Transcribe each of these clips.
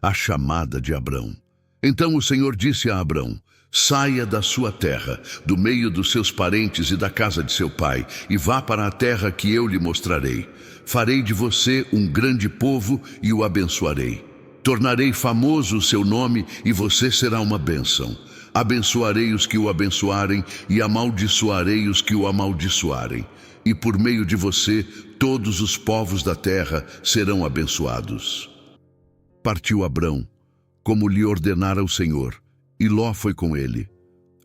a chamada de Abrão. Então o Senhor disse a Abrão: saia da sua terra, do meio dos seus parentes e da casa de seu pai, e vá para a terra que eu lhe mostrarei. Farei de você um grande povo e o abençoarei. Tornarei famoso o seu nome e você será uma bênção. Abençoarei os que o abençoarem e amaldiçoarei os que o amaldiçoarem. E por meio de você, todos os povos da terra serão abençoados. Partiu Abrão, como lhe ordenara o Senhor, e Ló foi com ele.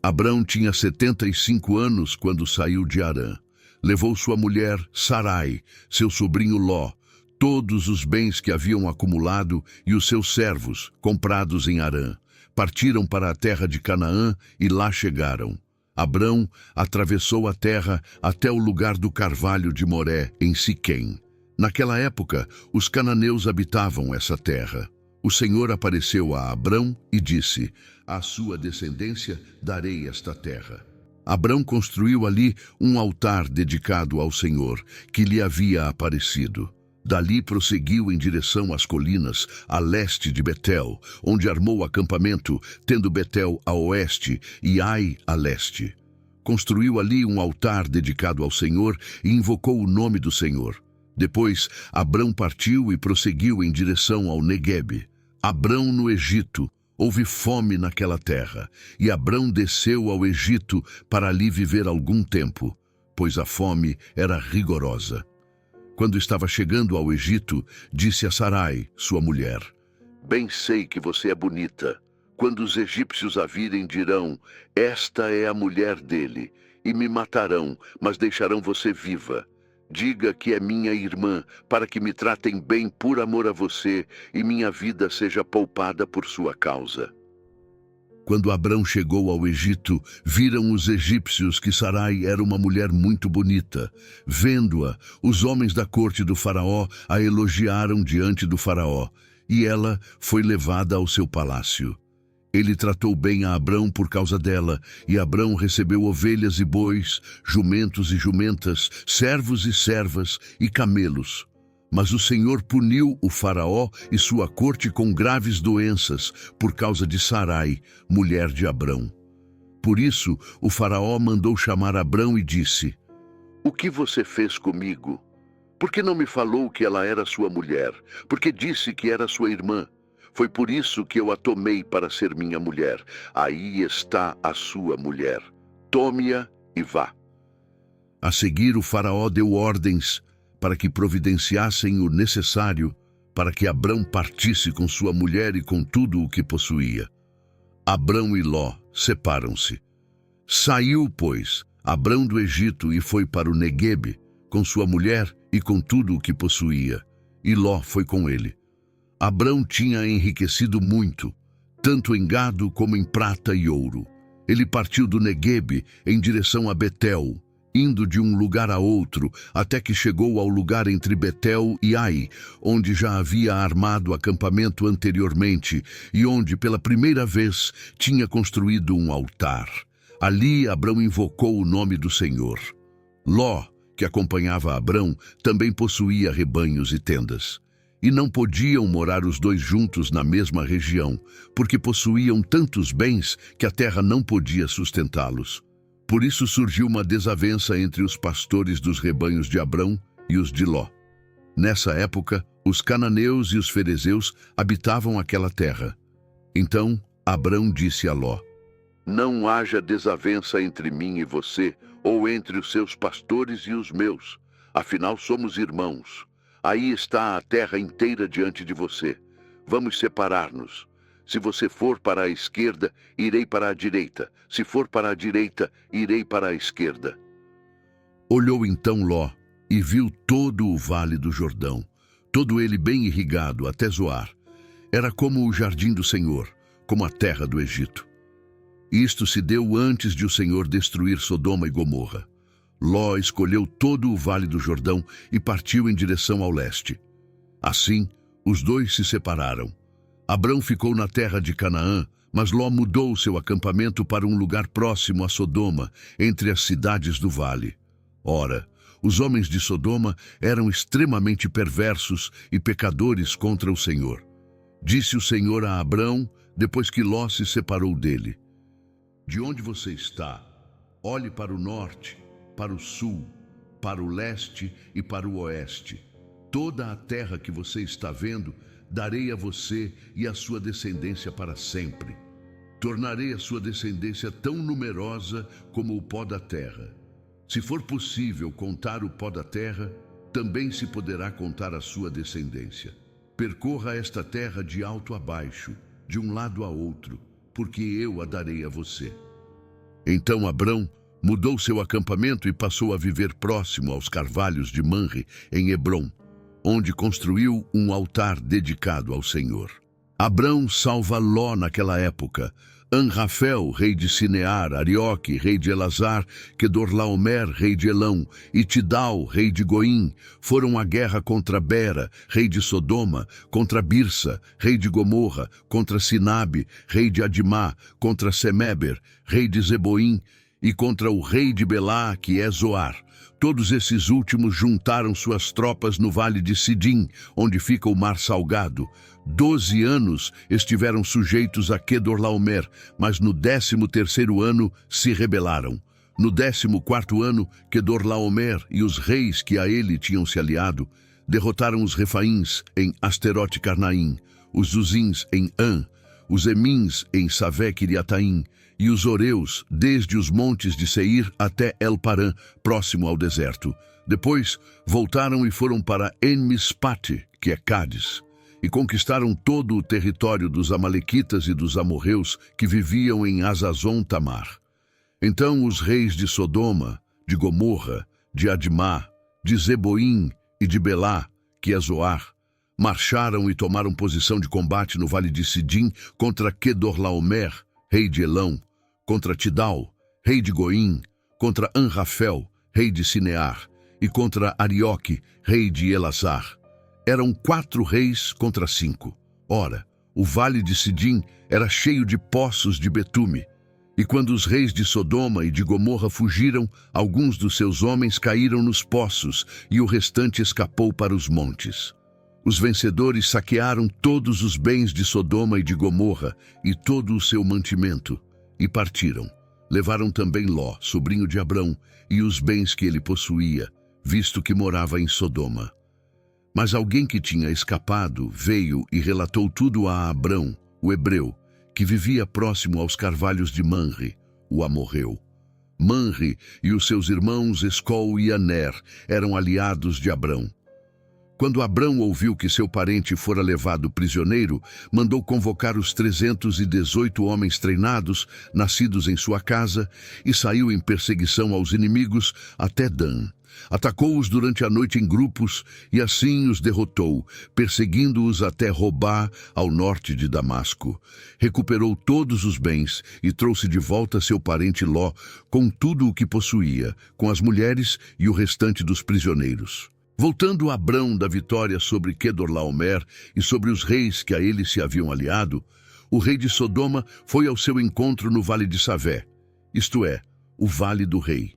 Abrão tinha 75 anos quando saiu de Harã. Levou sua mulher, Sarai, seu sobrinho Ló, todos os bens que haviam acumulado e os seus servos, comprados em Harã. Partiram para a terra de Canaã e lá chegaram. Abrão atravessou a terra até o lugar do carvalho de Moré, em Siquém. Naquela época, os cananeus habitavam essa terra. O Senhor apareceu a Abrão e disse: à sua descendência darei esta terra. Abrão construiu ali um altar dedicado ao Senhor, que lhe havia aparecido. Dali prosseguiu em direção às colinas, a leste de Betel, onde armou acampamento, tendo Betel a oeste e Ai a leste. Construiu ali um altar dedicado ao Senhor e invocou o nome do Senhor. Depois, Abrão partiu e prosseguiu em direção ao Neguebe. Abrão no Egito. Houve fome naquela terra, e Abrão desceu ao Egito para ali viver algum tempo, pois a fome era rigorosa. Quando estava chegando ao Egito, disse a Sarai, sua mulher: bem sei que você é bonita. Quando os egípcios a virem, dirão: esta é a mulher dele, e me matarão, mas deixarão você viva. Diga que é minha irmã, para que me tratem bem por amor a você, e minha vida seja poupada por sua causa. Quando Abrão chegou ao Egito, viram os egípcios que Sarai era uma mulher muito bonita. Vendo-a, os homens da corte do faraó a elogiaram diante do faraó, e ela foi levada ao seu palácio. Ele tratou bem a Abrão por causa dela, e Abrão recebeu ovelhas e bois, jumentos e jumentas, servos e servas e camelos. Mas o Senhor puniu o faraó e sua corte com graves doenças por causa de Sarai, mulher de Abrão. Por isso, o faraó mandou chamar Abrão e disse: o que você fez comigo? Por que não me falou que ela era sua mulher? Porque disse que era sua irmã. Foi por isso que eu a tomei para ser minha mulher. Aí está a sua mulher. Tome-a e vá. A seguir, o faraó deu ordens para que providenciassem o necessário para que Abrão partisse com sua mulher e com tudo o que possuía. Abrão e Ló separam-se. Saiu, pois, Abrão do Egito e foi para o Neguebe, com sua mulher e com tudo o que possuía, e Ló foi com ele. Abrão tinha enriquecido muito, tanto em gado como em prata e ouro. Ele partiu do Neguebe em direção a Betel, indo de um lugar a outro, até que chegou ao lugar entre Betel e Ai, onde já havia armado acampamento anteriormente e onde, pela primeira vez, tinha construído um altar. Ali Abrão invocou o nome do Senhor. Ló, que acompanhava Abrão, também possuía rebanhos e tendas. E não podiam morar os dois juntos na mesma região, porque possuíam tantos bens que a terra não podia sustentá-los. Por isso surgiu uma desavença entre os pastores dos rebanhos de Abrão e os de Ló. Nessa época, os cananeus e os ferezeus habitavam aquela terra. Então, Abrão disse a Ló: não haja desavença entre mim e você, ou entre os seus pastores e os meus. Afinal, somos irmãos. Aí está a terra inteira diante de você. Vamos separar-nos. Se você for para a esquerda, irei para a direita. Se for para a direita, irei para a esquerda. Olhou então Ló e viu todo o vale do Jordão, todo ele bem irrigado até Zoar. Era como o jardim do Senhor, como a terra do Egito. Isto se deu antes de o Senhor destruir Sodoma e Gomorra. Ló escolheu todo o vale do Jordão e partiu em direção ao leste. Assim, os dois se separaram. Abrão ficou na terra de Canaã, mas Ló mudou seu acampamento para um lugar próximo a Sodoma, entre as cidades do vale. Ora, os homens de Sodoma eram extremamente perversos e pecadores contra o Senhor. Disse o Senhor a Abrão, depois que Ló se separou dele: De onde você está? Olhe para o norte, para o sul, para o leste e para o oeste. Toda a terra que você está vendo, darei a você e à sua descendência para sempre. Tornarei a sua descendência tão numerosa como o pó da terra. Se for possível contar o pó da terra, também se poderá contar a sua descendência. Percorra esta terra de alto a baixo, de um lado a outro, porque eu a darei a você. Então Abrão mudou seu acampamento e passou a viver próximo aos carvalhos de Manre, em Hebrom, onde construiu um altar dedicado ao Senhor. Abrão salva Ló naquela época. Anrafel, rei de Sinear, Arioque, rei de Elazar, Quedorlaomer, rei de Elão, e Tidal, rei de Goim, foram à guerra contra Bera, rei de Sodoma, contra Birsa, rei de Gomorra, contra Sinabe, rei de Adimá, contra Semeber, rei de Zeboim, e contra o rei de Belá, que é Zoar. Todos esses últimos juntaram suas tropas no vale de Sidim, onde fica o Mar Salgado. 12 anos estiveram sujeitos a Quedorlaomer, mas no 13º ano se rebelaram. No 14º ano, Quedorlaomer e os reis que a ele tinham se aliado derrotaram os Refaíns em Asterote Carnaim, os Zuzins em An, os Emins em Savé-Quiriataim, e os Oreus, desde os montes de Seir até El-Parã, próximo ao deserto. Depois, voltaram e foram para En-Mispate, que é Cádiz, e conquistaram todo o território dos Amalequitas e dos amorreus que viviam em Azazon-Tamar. Então os reis de Sodoma, de Gomorra, de Adimá, de Zeboim e de Belá, que é Zoar, marcharam e tomaram posição de combate no vale de Sidim contra Quedorlaomer, rei de Elão, contra Tidal, rei de Goim, contra Anrafel, rei de Sinear, e contra Arioque, rei de Elazar. Eram 4 reis contra 5. Ora, o vale de Sidim era cheio de poços de betume, e quando os reis de Sodoma e de Gomorra fugiram, alguns dos seus homens caíram nos poços, e o restante escapou para os montes. Os vencedores saquearam todos os bens de Sodoma e de Gomorra, e todo o seu mantimento, e partiram. Levaram também Ló, sobrinho de Abrão, e os bens que ele possuía, visto que morava em Sodoma. Mas alguém que tinha escapado veio e relatou tudo a Abrão, o hebreu, que vivia próximo aos carvalhos de Manre, o amorreu. Manre e os seus irmãos Escol e Aner eram aliados de Abrão. Quando Abrão ouviu que seu parente fora levado prisioneiro, mandou convocar os 318 homens treinados, nascidos em sua casa, e saiu em perseguição aos inimigos até Dan. Atacou-os durante a noite em grupos e assim os derrotou, perseguindo-os até Robá, ao norte de Damasco. Recuperou todos os bens e trouxe de volta seu parente Ló, com tudo o que possuía, com as mulheres e o restante dos prisioneiros. Voltando Abrão da vitória sobre Quedorlaomer e sobre os reis que a ele se haviam aliado, o rei de Sodoma foi ao seu encontro no vale de Savé, isto é, o vale do rei.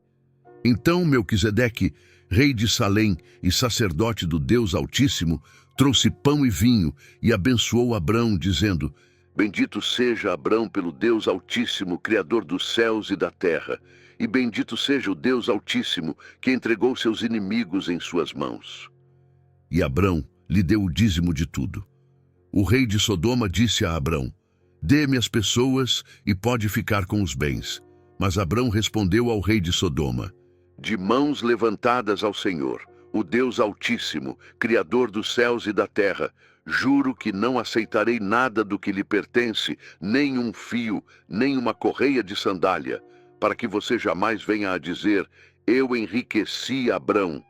Então Melquisedeque, rei de Salém e sacerdote do Deus Altíssimo, trouxe pão e vinho e abençoou Abrão, dizendo: Bendito seja Abrão pelo Deus Altíssimo, Criador dos céus e da terra, e bendito seja o Deus Altíssimo, que entregou seus inimigos em suas mãos. E Abrão lhe deu o dízimo de tudo. O rei de Sodoma disse a Abrão: Dê-me as pessoas e pode ficar com os bens. Mas Abrão respondeu ao rei de Sodoma: De mãos levantadas ao Senhor, o Deus Altíssimo, Criador dos céus e da terra, juro que não aceitarei nada do que lhe pertence, nem um fio, nem uma correia de sandália, para que você jamais venha a dizer: Eu enriqueci Abrão.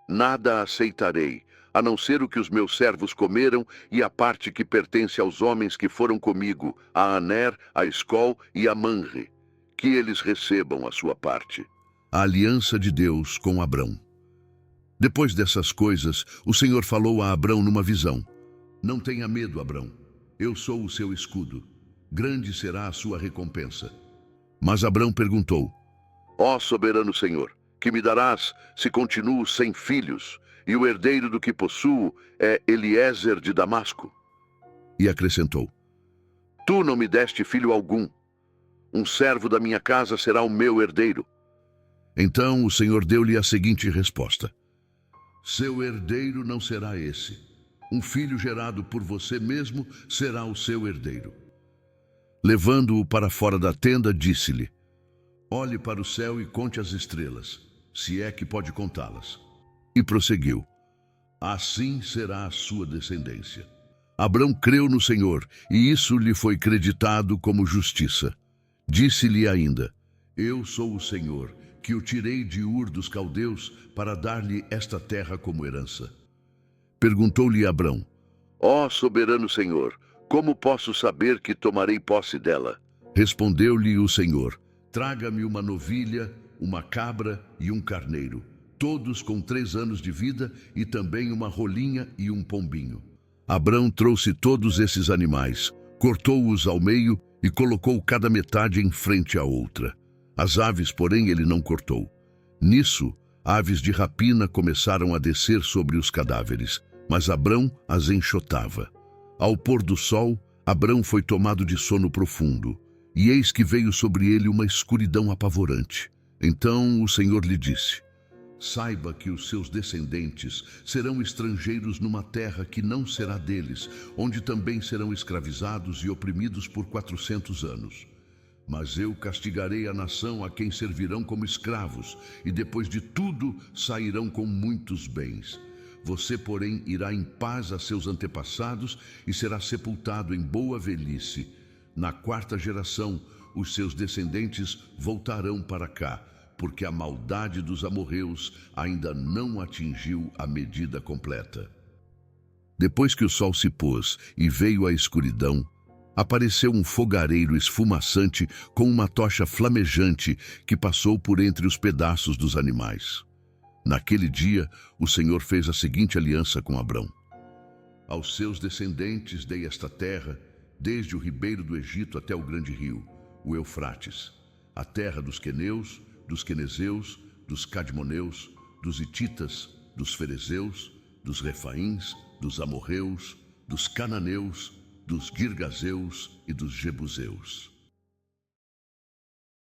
Nada aceitarei, a não ser o que os meus servos comeram e a parte que pertence aos homens que foram comigo, a Aner, a Escol e a Manre. Que eles recebam a sua parte. A aliança de Deus com Abrão. Depois dessas coisas, o Senhor falou a Abrão numa visão: Não tenha medo, Abrão. Eu sou o seu escudo. Grande será a sua recompensa. Mas Abrão perguntou: Ó soberano Senhor, que me darás se continuo sem filhos, e o herdeiro do que possuo é Eliezer de Damasco? E acrescentou: Tu não me deste filho algum. Um servo da minha casa será o meu herdeiro. Então o Senhor deu-lhe a seguinte resposta: Seu herdeiro não será esse. Um filho gerado por você mesmo será o seu herdeiro. Levando-o para fora da tenda, disse-lhe: Olhe para o céu e conte as estrelas, se é que pode contá-las. E prosseguiu: Assim será a sua descendência. Abrão creu no Senhor, e isso lhe foi creditado como justiça. Disse-lhe ainda: Eu sou o Senhor, que o tirei de Ur dos Caldeus para dar-lhe esta terra como herança. Perguntou-lhe Abrão: Ó soberano Senhor, como posso saber que tomarei posse dela? Respondeu-lhe o Senhor: Traga-me uma novilha, uma cabra e um carneiro, todos com 3 anos de vida, e também uma rolinha e um pombinho. Abrão trouxe todos esses animais, cortou-os ao meio e colocou cada metade em frente à outra. As aves, porém, ele não cortou. Nisso, aves de rapina começaram a descer sobre os cadáveres, mas Abrão as enxotava. Ao pôr do sol, Abrão foi tomado de sono profundo, e eis que veio sobre ele uma escuridão apavorante. Então o Senhor lhe disse: Saiba que os seus descendentes serão estrangeiros numa terra que não será deles, onde também serão escravizados e oprimidos por 400 anos. Mas eu castigarei a nação a quem servirão como escravos, e depois de tudo sairão com muitos bens. Você, porém, irá em paz a seus antepassados e será sepultado em boa velhice. Na 4ª geração, os seus descendentes voltarão para cá, porque a maldade dos amorreus ainda não atingiu a medida completa. Depois que o sol se pôs e veio a escuridão, apareceu um fogareiro esfumaçante com uma tocha flamejante que passou por entre os pedaços dos animais. Naquele dia, o Senhor fez a seguinte aliança com Abrão: Aos seus descendentes dei esta terra, desde o ribeiro do Egito até o grande rio, o Eufrates, a terra dos queneus, dos quenezeus, dos cadmoneus, dos hititas, dos ferezeus, dos refaíns, dos amorreus, dos cananeus, dos girgazeus e dos jebuseus.